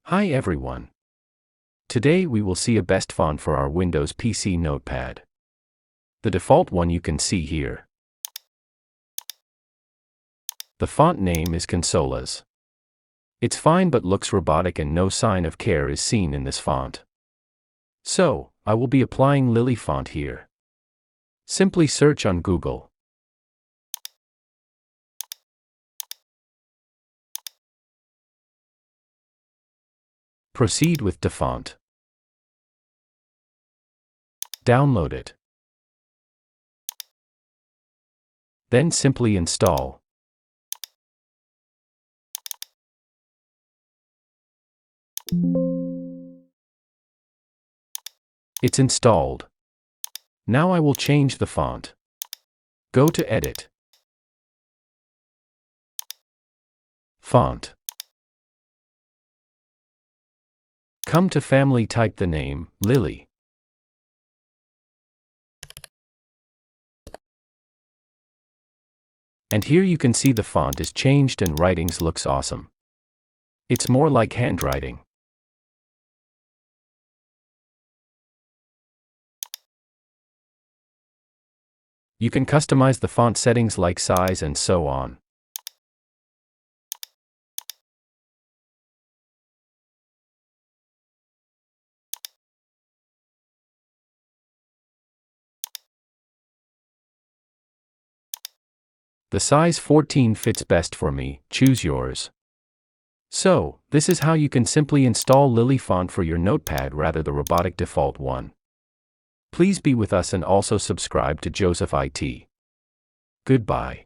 Hi everyone. Today we will see a best font for our Windows PC Notepad. The default one you can see here. The font name is Consolas. It's fine but looks robotic and no sign of care is seen in this font. So, I will be applying Lilly font here. Simply search on Google. Proceed with the font. Download it. Then simply install. It's installed. Now I will change the font. Go to Edit. Font. Come to Family, type the name, Lilly. And here you can see the font is changed and writings looks awesome. It's more like handwriting. You can customize the font settings like size and so on. The size 14 fits best for me, choose yours. So, this is how you can simply install Lilly font for your Notepad rather the robotic default one. Please be with us and also subscribe to Joseph IT. Goodbye.